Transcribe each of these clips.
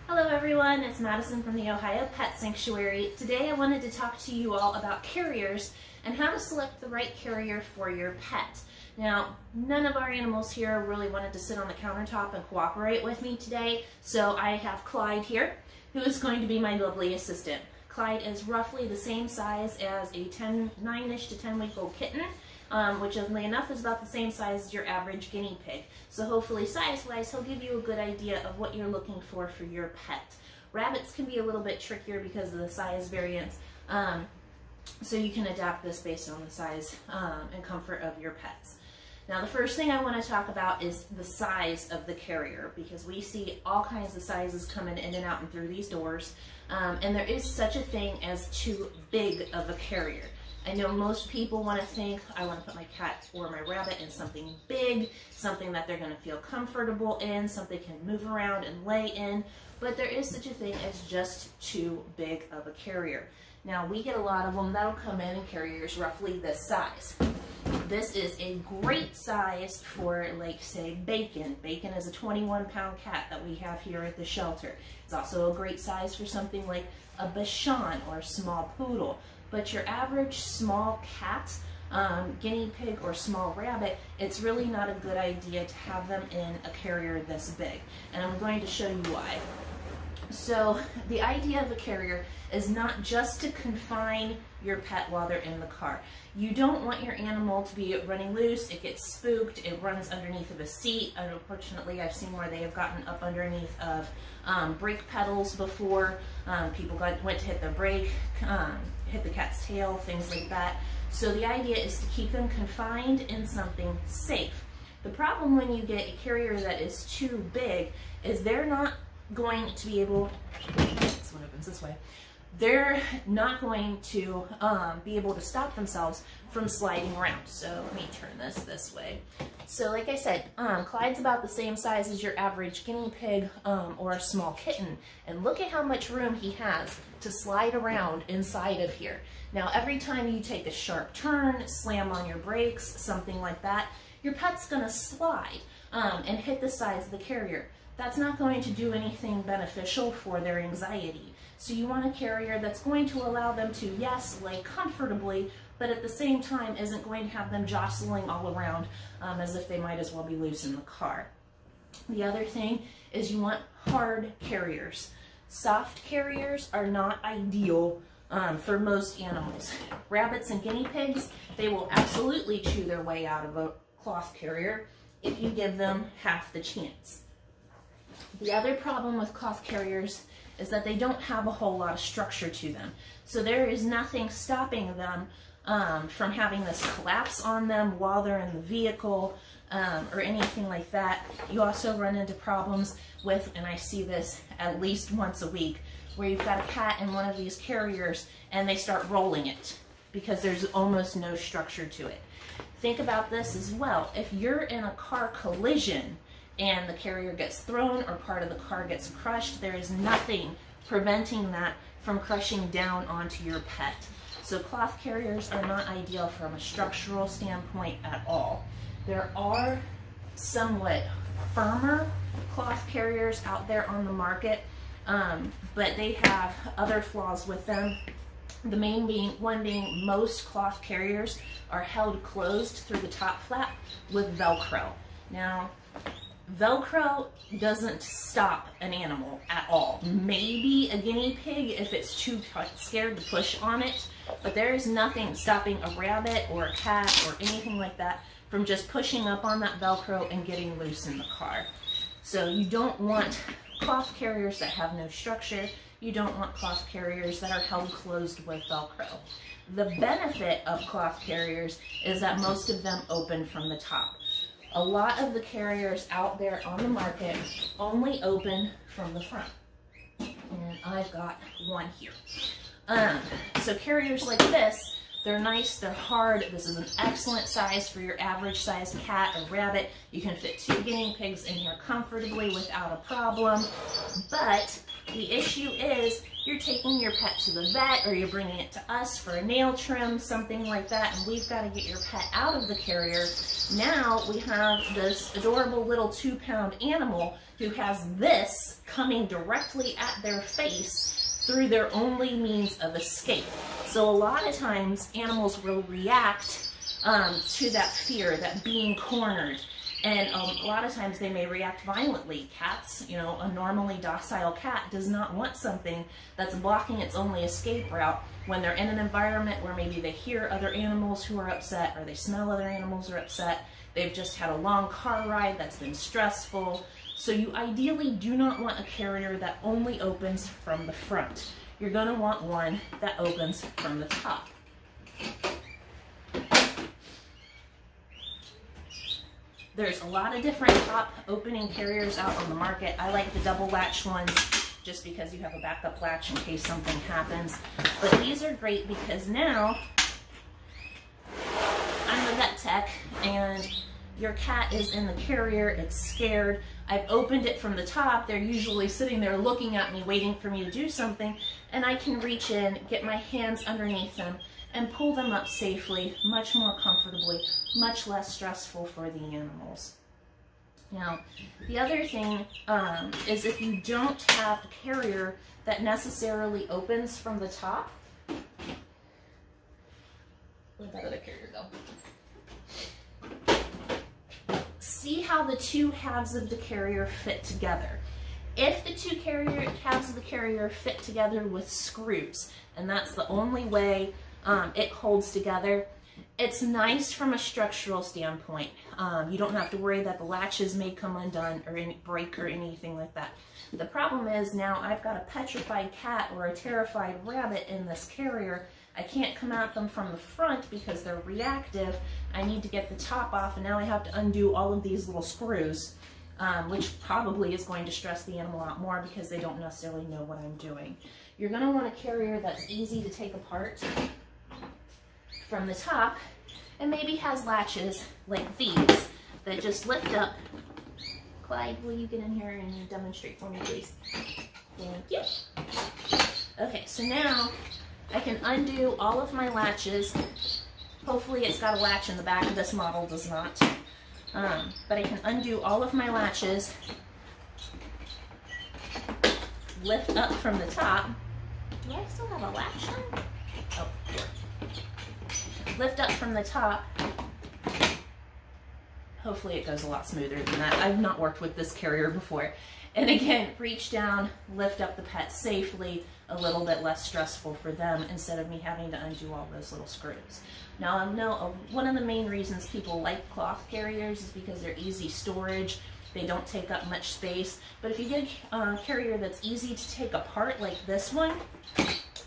Hello everyone, it's Madison from the Ohio Pet Sanctuary. Today I wanted to talk to you all about carriers and how to select the right carrier for your pet. Now, none of our animals here really wanted to sit on the countertop and cooperate with me today, so I have Clyde here, who is going to be my lovely assistant. Clyde is roughly the same size as a 9-ish to 10-week-old kitten, which oddly enough is about the same size as your average guinea pig. So hopefully size-wise, he'll give you a good idea of what you're looking for your pet. Rabbits can be a little bit trickier because of the size variance, so you can adapt this based on the size and comfort of your pets. Now the first thing I want to talk about is the size of the carrier, because we see all kinds of sizes coming in and out and through these doors, and there is such a thing as too big of a carrier. I know most people want to think, I want to put my cat or my rabbit in something big, something that they're going to feel comfortable in, something they can move around and lay in, but there is such a thing as just too big of a carrier. Now we get a lot of them that'll come in carriers roughly this size. This is a great size for, like, say, Bacon. Bacon is a 21-pound cat that we have here at the shelter. It's also a great size for something like a Bichon or a small poodle. But your average small cat, guinea pig, or small rabbit, it's really not a good idea to have them in a carrier this big. And I'm going to show you why. So the idea of a carrier is not just to confine your pet while they're in the car. You don't want your animal to be running loose, it gets spooked, it runs underneath of a seat. Unfortunately, I've seen where they have gotten up underneath of brake pedals before. People went to hit the brake, hit the cat's tail, things like that. So the idea is to keep them confined in something safe. The problem when you get a carrier that is too big is they're not going to be able, this one opens this way, they're not going to be able to stop themselves from sliding around. So let me turn this way. So like I said, Clyde's about the same size as your average guinea pig or a small kitten. And look at how much room he has to slide around inside of here. Now every time you take a sharp turn, slam on your brakes, something like that, your pet's gonna slide and hit the sides of the carrier. That's not going to do anything beneficial for their anxiety. So you want a carrier that's going to allow them to, yes, lay comfortably, but at the same time isn't going to have them jostling all around as if they might as well be loose in the car. The other thing is you want hard carriers. Soft carriers are not ideal for most animals. Rabbits and guinea pigs, they will absolutely chew their way out of a cloth carrier if you give them half the chance. The other problem with cloth carriers is that they don't have a whole lot of structure to them. So there is nothing stopping them from having this collapse on them while they're in the vehicle or anything like that. You also run into problems with, and I see this at least once a week, where you've got a cat in one of these carriers and they start rolling it because there's almost no structure to it. Think about this as well. If you're in a car collision and the carrier gets thrown or part of the car gets crushed, there is nothing preventing that from crushing down onto your pet. So cloth carriers are not ideal from a structural standpoint at all. There are somewhat firmer cloth carriers out there on the market, but they have other flaws with them. The main one being most cloth carriers are held closed through the top flap with Velcro. Now, Velcro doesn't stop an animal at all. Maybe a guinea pig if it's too scared to push on it, but there is nothing stopping a rabbit or a cat or anything like that from just pushing up on that Velcro and getting loose in the car. So you don't want cloth carriers that have no structure. You don't want cloth carriers that are held closed with Velcro. The benefit of cloth carriers is that most of them open from the top. A lot of the carriers out there on the market only open from the front. And I've got one here. So carriers like this, they're nice, they're hard. This is an excellent size for your average sized cat or rabbit. You can fit 2 guinea pigs in here comfortably without a problem. But The issue is you're taking your pet to the vet or you're bringing it to us for a nail trim, something like that, and we've got to get your pet out of the carrier. Now we have this adorable little 2-pound animal who has this coming directly at their face through their only means of escape. So a lot of times animals will react to that fear, that being cornered. And a lot of times they may react violently. Cats, you know, a normally docile cat does not want something that's blocking its only escape route when they're in an environment where maybe they hear other animals who are upset or they smell other animals are upset. They've just had a long car ride that's been stressful. So you ideally do not want a carrier that only opens from the front. You're going to want one that opens from the top. There's a lot of different top opening carriers out on the market. I like the double latch ones just because you have a backup latch in case something happens. But these are great because now I'm the vet tech and your cat is in the carrier, it's scared. I've opened it from the top. They're usually sitting there looking at me, waiting for me to do something, and I can reach in, get my hands underneath them, and pull them up safely, much more comfortably, much less stressful for the animals. Now, the other thing is if you don't have a carrier that necessarily opens from the top, where'd that other carrier go? See how the two halves of the carrier fit together. If the two halves of the carrier fit together with screws, and that's the only way it holds together, it's nice from a structural standpoint. You don't have to worry that the latches may come undone or break or anything like that. The problem is now I've got a petrified cat or a terrified rabbit in this carrier. I can't come at them from the front because they're reactive. I need to get the top off, and now I have to undo all of these little screws, which probably is going to stress the animal out more because they don't necessarily know what I'm doing. You're going to want a carrier that's easy to take apart from the top and maybe has latches like these that just lift up. Clyde, will you get in here and demonstrate for me, please? Thank you. Okay, so now I can undo all of my latches. Hopefully it's got a latch in the back. This model does not. But I can undo all of my latches, lift up from the top. Do I still have a latch on? Oh, here. Lift up from the top. Hopefully it goes a lot smoother than that. I've not worked with this carrier before. And again, reach down, lift up the pet safely, a little bit less stressful for them instead of me having to undo all those little screws. Now I know one of the main reasons people like cloth carriers is because they're easy storage. They don't take up much space. But if you get a carrier that's easy to take apart like this one,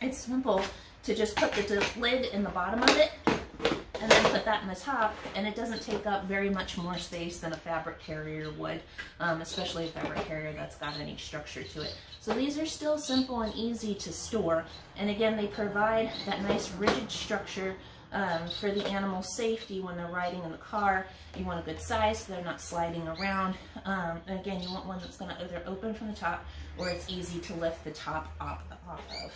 it's simple to just put the lid in the bottom of it and then put that in the top, and it doesn't take up very much more space than a fabric carrier would, especially a fabric carrier that's got any structure to it. So these are still simple and easy to store, and again, they provide that nice rigid structure for the animal's safety when they're riding in the car. You want a good size so they're not sliding around, and again, you want one that's going to either open from the top or it's easy to lift the top off of.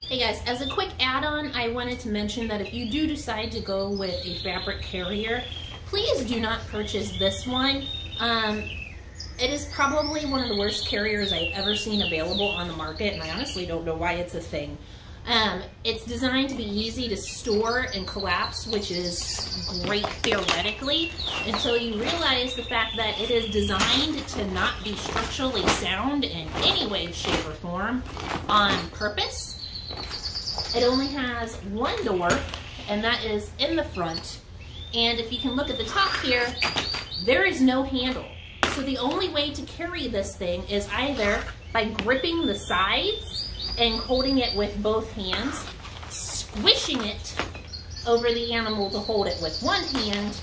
Hey guys, as a quick add-on, I wanted to mention that if you do decide to go with a fabric carrier, please do not purchase this one. It is probably one of the worst carriers I've ever seen available on the market, and I honestly don't know why it's a thing. It's designed to be easy to store and collapse, which is great theoretically, until you realize the fact that it is designed to not be structurally sound in any way, shape, or form on purpose. It only has one door, and that is in the front. And if you can look at the top here, there is no handle. So the only way to carry this thing is either by gripping the sides and holding it with both hands, squishing it over the animal to hold it with one hand,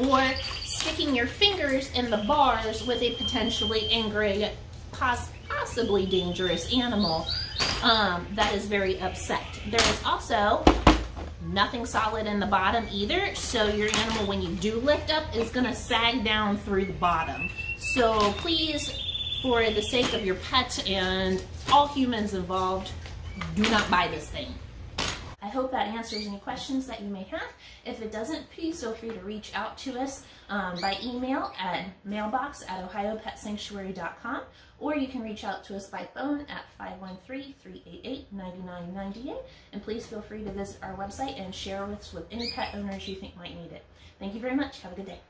or sticking your fingers in the bars with a potentially angry, possibly dangerous animal that is very upset. There is also nothing solid in the bottom either, so your animal, when you do lift up, is going to sag down through the bottom. So please, for the sake of your pet and all humans involved, do not buy this thing. I hope that answers any questions that you may have. If it doesn't, please feel free to reach out to us by email at mailbox@ohiopetsanctuary.com, or you can reach out to us by phone at 513-388-9998. And please feel free to visit our website and share this with any pet owners you think might need it. Thank you very much. Have a good day.